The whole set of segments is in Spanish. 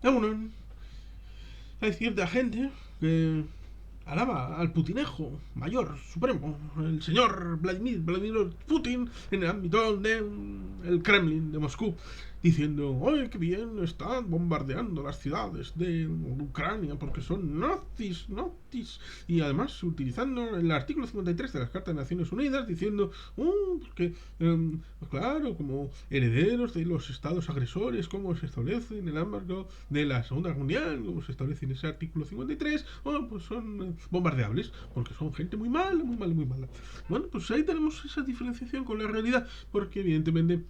Aún hay cierta gente que alaba al putinejo mayor, supremo, el señor Vladimir Putin, en el ámbito del Kremlin de Moscú, diciendo, ¡ay, qué bien están bombardeando las ciudades de Ucrania porque son nazis, nazis! Y además utilizando el artículo 53 de las Cartas de Naciones Unidas, diciendo, que, claro, como herederos de los estados agresores, como se establece en el ámbito de la Segunda Guerra Mundial, como se establece en ese artículo 53, pues son bombardeables, porque son gente muy mala, muy mala, muy mala. Bueno, pues ahí tenemos esa diferenciación con la realidad, porque evidentemente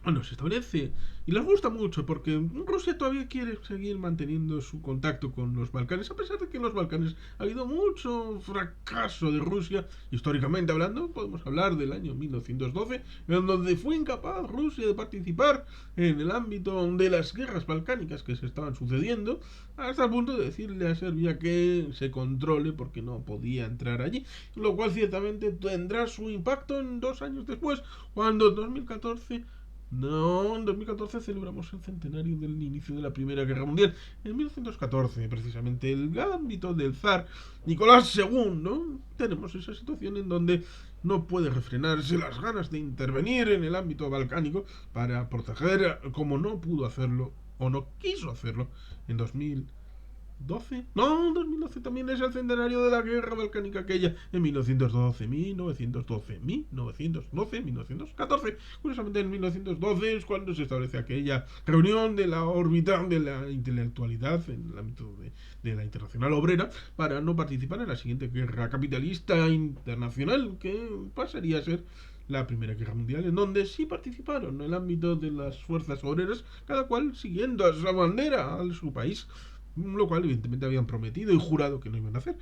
bueno, se establece y les gusta mucho porque Rusia todavía quiere seguir manteniendo su contacto con los Balcanes, a pesar de que en los Balcanes ha habido mucho fracaso de Rusia, históricamente hablando. Podemos hablar del año 1912, en donde fue incapaz Rusia de participar en el ámbito de las guerras balcánicas que se estaban sucediendo, hasta el punto de decirle a Serbia que se controle porque no podía entrar allí, lo cual ciertamente tendrá su impacto en 2 años después, cuando en 2014 no, en 2014 celebramos el centenario del inicio de la Primera Guerra Mundial. En 1914, precisamente, el ámbito del zar Nicolás II, tenemos esa situación en donde no puede refrenarse las ganas de intervenir en el ámbito balcánico para proteger, como no pudo hacerlo o no quiso hacerlo en 2012. No, 2012 también es el centenario de la guerra balcánica aquella en 1912, 1912, 1912, 1914. Curiosamente en 1912 es cuando se establece aquella reunión de la órbita de la intelectualidad en el ámbito de la internacional obrera para no participar en la siguiente guerra capitalista internacional que pasaría a ser la Primera Guerra Mundial, en donde sí participaron en el ámbito de las fuerzas obreras, cada cual siguiendo a su bandera, a su país, lo cual evidentemente habían prometido y jurado que no iban a hacer.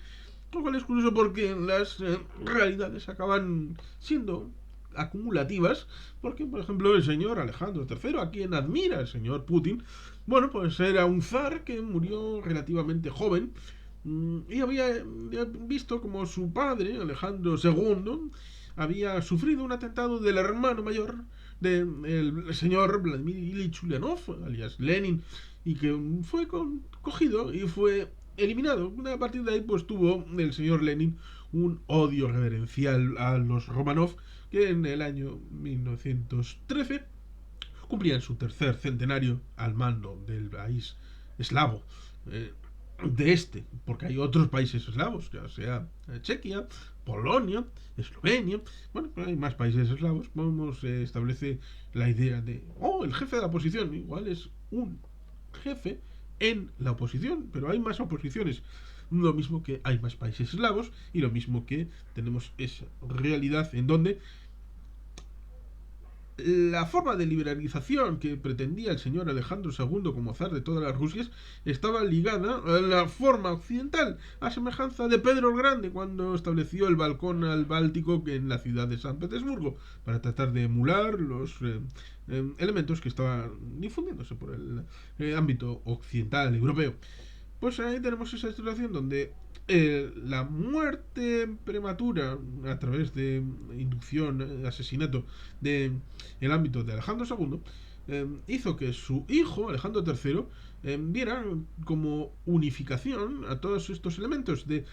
Lo cual es curioso porque las realidades acaban siendo acumulativas, porque por ejemplo el señor Alejandro III, a quien admira el señor Putin, bueno, pues era un zar que murió relativamente joven, y había visto como su padre, Alejandro II, había sufrido un atentado del hermano mayor del señor Vladimir Ilich Ulyanov, alias Lenin, y que fue cogido y fue eliminado. A partir de ahí pues tuvo el señor Lenin un odio reverencial a los Romanov, que en el año 1913 cumplían su tercer centenario al mando del país eslavo, de este, porque hay otros países eslavos, ya sea Chequia, Polonia, Eslovenia, bueno, hay más países eslavos. Vamos, se establece la idea de, el jefe de la oposición, igual es un jefe en la oposición, pero hay más oposiciones. Lo mismo que hay más países eslavos y lo mismo que tenemos esa realidad en donde la forma de liberalización que pretendía el señor Alejandro II como zar de todas las Rusias estaba ligada a la forma occidental, a semejanza de Pedro el Grande cuando estableció el balcón al Báltico en la ciudad de San Petersburgo, para tratar de emular los elementos que estaban difundiéndose por el ámbito occidental europeo. Pues ahí tenemos esa situación donde la muerte prematura a través de inducción, asesinato de el ámbito de Alejandro II, hizo que su hijo, Alejandro III, viera como unificación a todos estos elementos de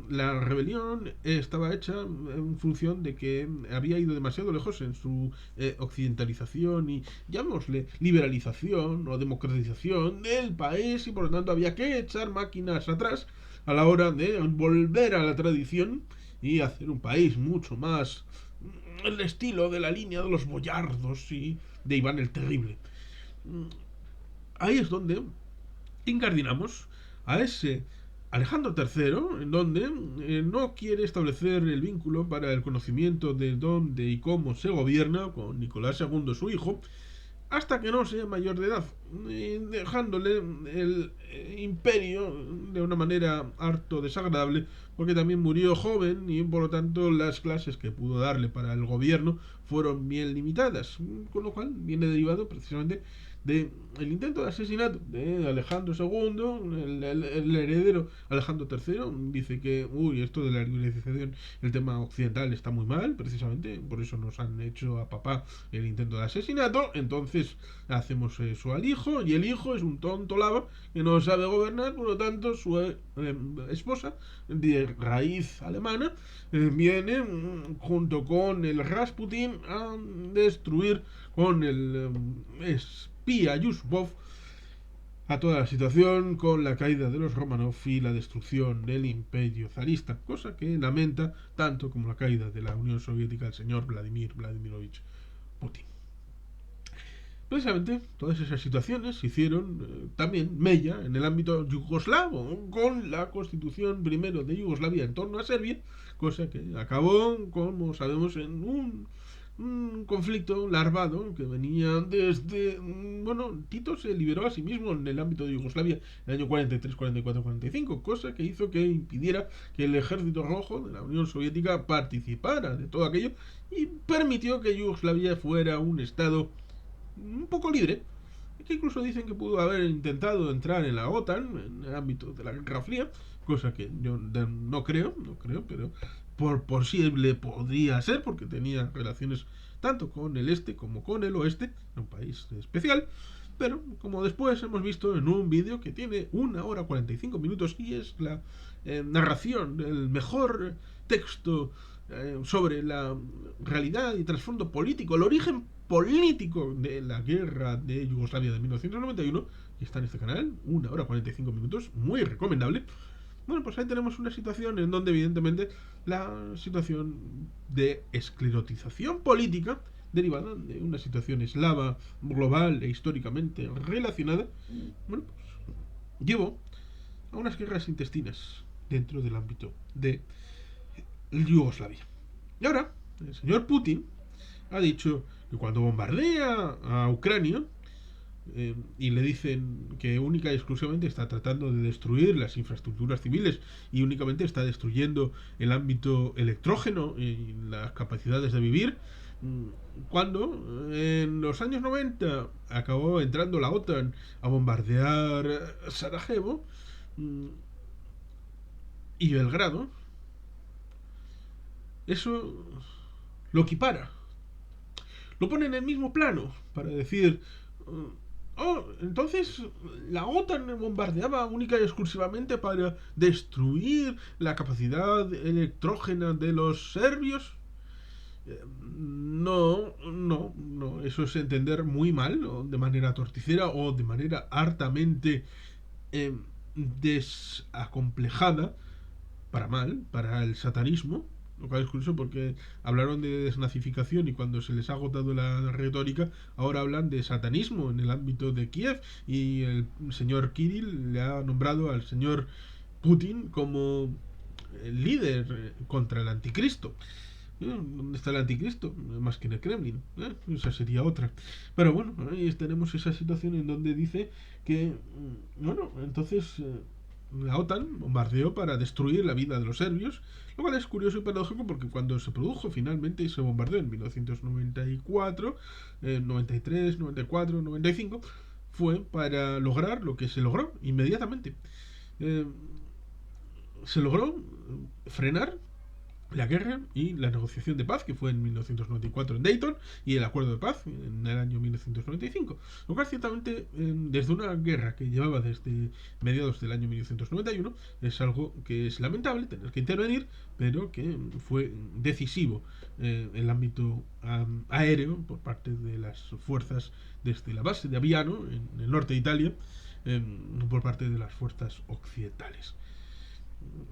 la rebelión estaba hecha en función de que había ido demasiado lejos en su occidentalización y, llamémosle, liberalización o democratización del país, y por lo tanto había que echar máquinas atrás a la hora de volver a la tradición y hacer un país mucho más el estilo de la línea de los boyardos y de Iván el Terrible. Ahí es donde incardinamos a ese Alejandro III, en donde no quiere establecer el vínculo para el conocimiento de dónde y cómo se gobierna con Nicolás II, su hijo, hasta que no sea mayor de edad, dejándole el imperio de una manera harto desagradable, porque también murió joven y por lo tanto las clases que pudo darle para el gobierno fueron bien limitadas, con lo cual viene derivado precisamente de el intento de asesinato de Alejandro II, el heredero Alejandro III, dice que, uy, esto de la liberalización, el tema occidental está muy mal, precisamente, por eso nos han hecho a papá el intento de asesinato, entonces hacemos eso al hijo, y el hijo es un tonto lava que no sabe gobernar, por lo tanto su esposa, de raíz alemana, viene junto con el Rasputin a destruir con el espía Yusupov a toda la situación con la caída de los Romanov y la destrucción del imperio zarista, cosa que lamenta tanto como la caída de la Unión Soviética el señor Vladimir Vladimirovich Putin. Precisamente todas esas situaciones hicieron también mella en el ámbito yugoslavo, con la constitución primero de Yugoslavia en torno a Serbia, cosa que acabó, como sabemos, en un conflicto larvado que venía desde... Bueno, Tito se liberó a sí mismo en el ámbito de Yugoslavia en el año 43, 44, 45, cosa que hizo que impidiera que el ejército rojo de la Unión Soviética participara de todo aquello y permitió que Yugoslavia fuera un estado un poco libre, que incluso dicen que pudo haber intentado entrar en la OTAN en el ámbito de la Guerra Fría, cosa que yo no creo, pero por posible podría ser, porque tenía relaciones tanto con el este como con el oeste, un país especial, pero como después hemos visto en un vídeo que tiene 1 hora 45 minutos y es la narración del mejor texto sobre la realidad y trasfondo político, el origen político de la guerra de Yugoslavia de 1991, que está en este canal, 1 hora 45 minutos, muy recomendable. Bueno, pues ahí tenemos una situación en donde evidentemente la situación de esclerotización política derivada de una situación eslava, global e históricamente relacionada, bueno, pues llevó a unas guerras intestinas dentro del ámbito de Yugoslavia. Y ahora, el señor Putin ha dicho que cuando bombardea a Ucrania y le dicen que única y exclusivamente está tratando de destruir las infraestructuras civiles y únicamente está destruyendo el ámbito electrógeno y las capacidades de vivir, cuando en los años 90 acabó entrando la OTAN a bombardear Sarajevo y Belgrado, eso lo equipara, lo pone en el mismo plano para decir, entonces la OTAN bombardeaba única y exclusivamente para destruir la capacidad electrógena de los serbios. No, eso es entender muy mal, o de manera torticera o de manera hartamente desacomplejada, para mal, para el satanismo, lo cual es curioso porque hablaron de desnazificación y cuando se les ha agotado la retórica, ahora hablan de satanismo en el ámbito de Kiev y el señor Kirill le ha nombrado al señor Putin como el líder contra el anticristo. ¿Dónde está el anticristo? Más que en el Kremlin. Esa sería otra. Pero bueno, ahí tenemos esa situación en donde dice que, bueno, entonces la OTAN bombardeó para destruir la vida de los serbios, lo cual es curioso y paradójico porque cuando se produjo finalmente ese bombardeo en 1994, 93, 94, 95, fue para lograr lo que se logró inmediatamente. Eh, Se logró frenar la guerra y la negociación de paz, que fue en 1994 en Dayton, y el acuerdo de paz en el año 1995. Lo cual ciertamente, desde una guerra que llevaba desde mediados del año 1991, es algo que es lamentable tener que intervenir, pero que fue decisivo en el ámbito aéreo por parte de las fuerzas desde la base de Aviano, en el norte de Italia, por parte de las fuerzas occidentales.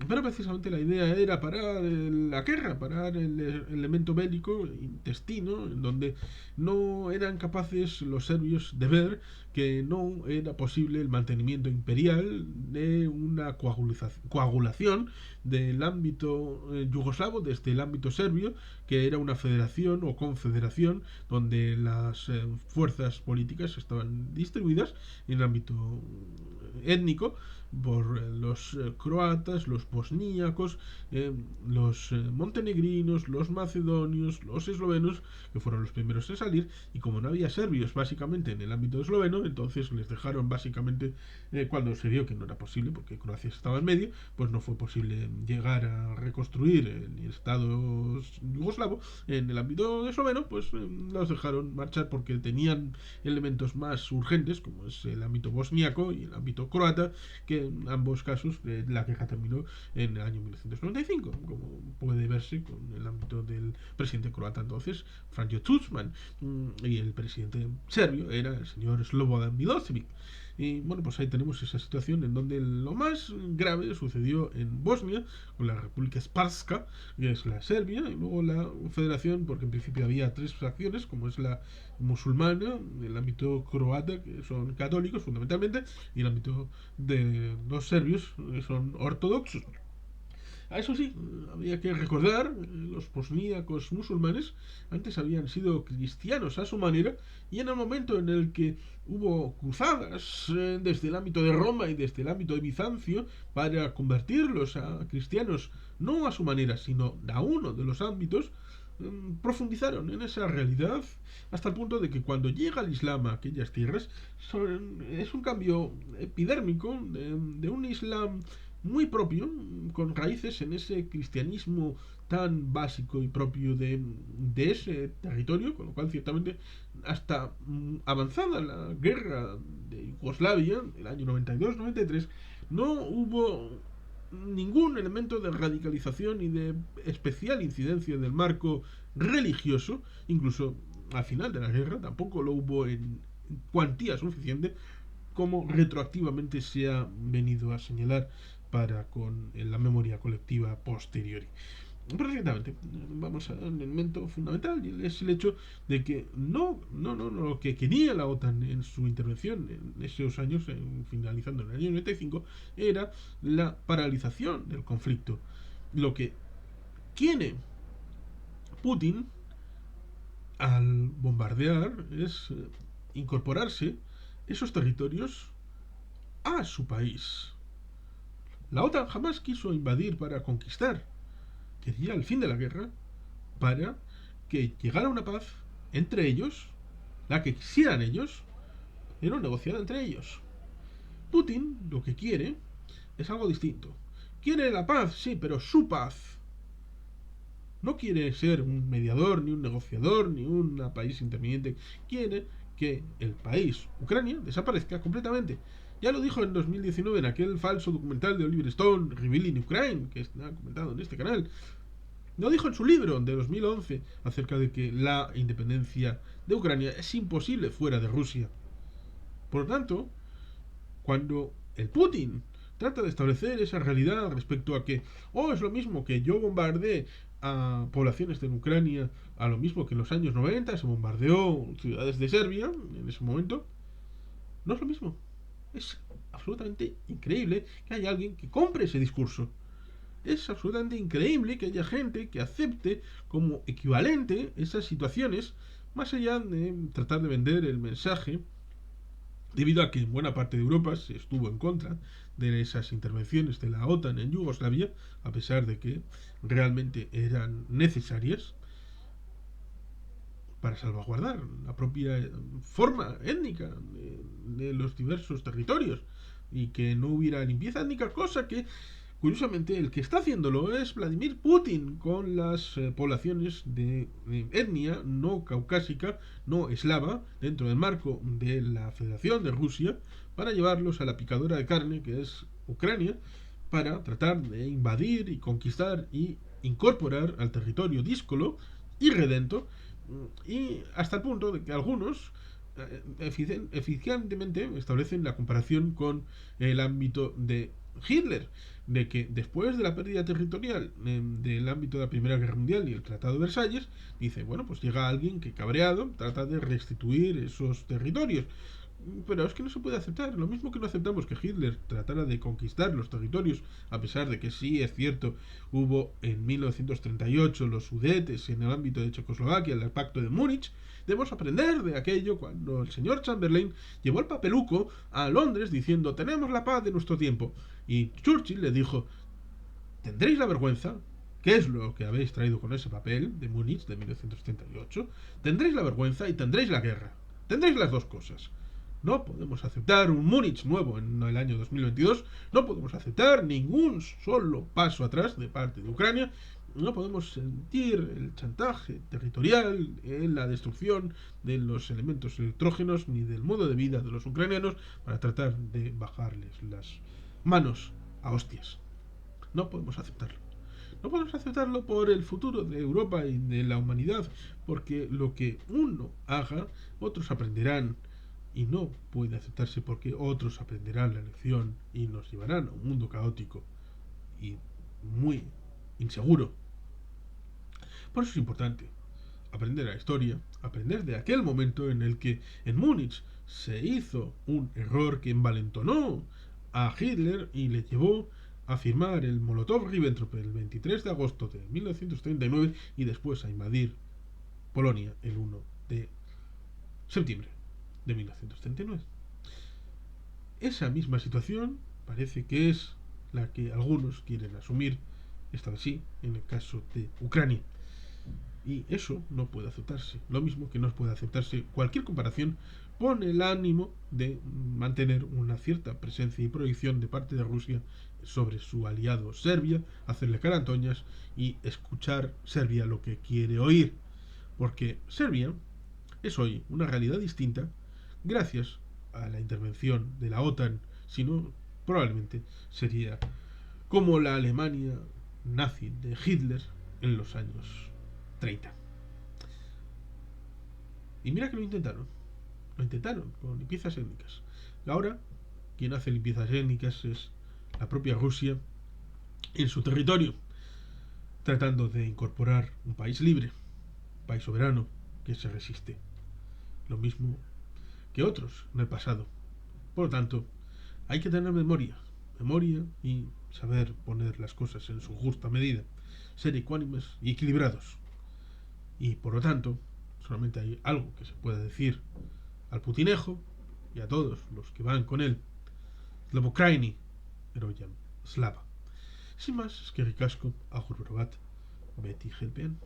Pero precisamente la idea era parar la guerra, parar el elemento bélico intestino, en donde no eran capaces los serbios de ver que no era posible el mantenimiento imperial de una coagulación del ámbito yugoslavo desde el ámbito serbio, que era una federación o confederación donde las fuerzas políticas estaban distribuidas en el ámbito étnico por los croatas, los bosníacos, los montenegrinos, los macedonios, los eslovenos, que fueron los primeros en salir, y como no había serbios básicamente en el ámbito esloveno, entonces les dejaron básicamente, cuando se vio que no era posible, porque Croacia estaba en medio, pues no fue posible llegar a reconstruir el Estado yugoslavo en el ámbito esloveno, pues los dejaron marchar porque tenían elementos más urgentes, como es el ámbito bosníaco y el ámbito croata, que en ambos casos la guerra terminó en el año 1995, como puede verse con el ámbito del presidente croata entonces, Franjo Tuđman, y el presidente serbio era el señor Slobodan Milosevic. Y bueno, pues ahí tenemos esa situación en donde lo más grave sucedió en Bosnia, con la República Spratska, que es la Serbia, y luego la Federación, porque en principio había tres facciones, como es la musulmana, el ámbito croata, que son católicos fundamentalmente, y el ámbito de los serbios, que son ortodoxos. A eso sí, había que recordar, los bosníacos musulmanes antes habían sido cristianos a su manera, y en el momento en el que hubo cruzadas desde el ámbito de Roma y desde el ámbito de Bizancio para convertirlos a cristianos no a su manera, sino a uno de los ámbitos, profundizaron en esa realidad hasta el punto de que cuando llega el Islam a aquellas tierras es un cambio epidérmico de un Islam muy propio, con raíces en ese cristianismo tan básico y propio de ese territorio, con lo cual ciertamente hasta avanzada la guerra de Yugoslavia, el año 92-93, no hubo ningún elemento de radicalización y de especial incidencia del marco religioso, incluso al final de la guerra tampoco lo hubo en cuantía suficiente como retroactivamente se ha venido a señalar para con la memoria colectiva posteriori. Perfectamente, vamos al elemento fundamental, y es el hecho de que lo que quería la OTAN en su intervención en esos años, finalizando en el año 95, era la paralización del conflicto. Lo que quiere Putin al bombardear es incorporarse esos territorios a su país. La OTAN jamás quiso invadir para conquistar. Quería el fin de la guerra para que llegara una paz entre ellos, la que quisieran ellos, pero negociada entre ellos. Putin lo que quiere es algo distinto. Quiere la paz, sí, pero su paz. No quiere ser un mediador, ni un negociador, ni un país interviniente. Quiere que el país, Ucrania, desaparezca completamente. Ya lo dijo en 2019 en aquel falso documental de Oliver Stone, Revealing Ukraine, que está comentado en este canal. Lo dijo en su libro de 2011 acerca de que la independencia de Ucrania es imposible fuera de Rusia. Por lo tanto, cuando el Putin trata de establecer esa realidad respecto a que, es lo mismo que yo bombardeé a poblaciones de Ucrania, a lo mismo que en los años 90 se bombardeó ciudades de Serbia, en ese momento, no es lo mismo. Es absolutamente increíble que haya alguien que compre ese discurso. Es absolutamente increíble que haya gente que acepte como equivalente esas situaciones, más allá de tratar de vender el mensaje, debido a que en buena parte de Europa se estuvo en contra de esas intervenciones de la OTAN en Yugoslavia, a pesar de que realmente eran necesarias para salvaguardar la propia forma étnica de los diversos territorios y que no hubiera limpieza étnica, cosa que curiosamente el que está haciéndolo es Vladimir Putin con las poblaciones de etnia no caucásica, no eslava, dentro del marco de la Federación de Rusia, para llevarlos a la picadora de carne que es Ucrania, para tratar de invadir y conquistar y incorporar al territorio díscolo y redento, y hasta el punto de que algunos eficientemente establecen la comparación con el ámbito de Hitler, de que después de la pérdida territorial del ámbito de la Primera Guerra Mundial y el Tratado de Versalles, dice, bueno, pues llega alguien que cabreado trata de restituir esos territorios. Pero es que no se puede aceptar. Lo mismo que no aceptamos que Hitler tratara de conquistar los territorios, a pesar de que sí es cierto, hubo en 1938 los Sudetes en el ámbito de Checoslovaquia, el Pacto de Múnich. Debemos aprender de aquello cuando el señor Chamberlain llevó el papeluco a Londres diciendo tenemos la paz de nuestro tiempo. Y Churchill le dijo, tendréis la vergüenza, ¿qué es lo que habéis traído con ese papel de Múnich de 1938? Tendréis la vergüenza y tendréis la guerra. Tendréis las dos cosas. No podemos aceptar un Múnich nuevo en el año 2022. No podemos aceptar ningún solo paso atrás de parte de Ucrania. No podemos sentir el chantaje territorial, la destrucción de los elementos electrógenos ni del modo de vida de los ucranianos para tratar de bajarles las manos a hostias. No podemos aceptarlo. No podemos aceptarlo por el futuro de Europa y de la humanidad, porque lo que uno haga, otros aprenderán y no puede aceptarse porque otros aprenderán la lección y nos llevarán a un mundo caótico y muy inseguro. Por eso es importante aprender la historia, aprender de aquel momento en el que en Múnich se hizo un error que envalentonó a Hitler y le llevó a firmar el Molotov-Ribbentrop el 23 de agosto de 1939 y después a invadir Polonia el 1 de septiembre de 1939. Esa misma situación parece que es la que algunos quieren asumir, esta vez sí, en el caso de Ucrania. Y eso no puede aceptarse. Lo mismo que no puede aceptarse cualquier comparación con el ánimo de mantener una cierta presencia y proyección de parte de Rusia sobre su aliado Serbia, hacerle carantoñas y escuchar Serbia lo que quiere oír. Porque Serbia es hoy una realidad distinta gracias a la intervención de la OTAN, si no, probablemente sería como la Alemania nazi de Hitler en los años 30. Y mira que lo intentaron con limpiezas étnicas. Ahora, quien hace limpiezas étnicas es la propia Rusia en su territorio, tratando de incorporar un país libre, un país soberano que se resiste. Lo mismo que otros en el pasado. Por lo tanto, hay que tener memoria y saber poner las cosas en su justa medida, ser ecuánimes y equilibrados. Y por lo tanto, solamente hay algo que se puede decir al putinejo y a todos los que van con él. Slobokraini, Heroyam, Slava. Sin más, es que ricasco, a Beti Helpen.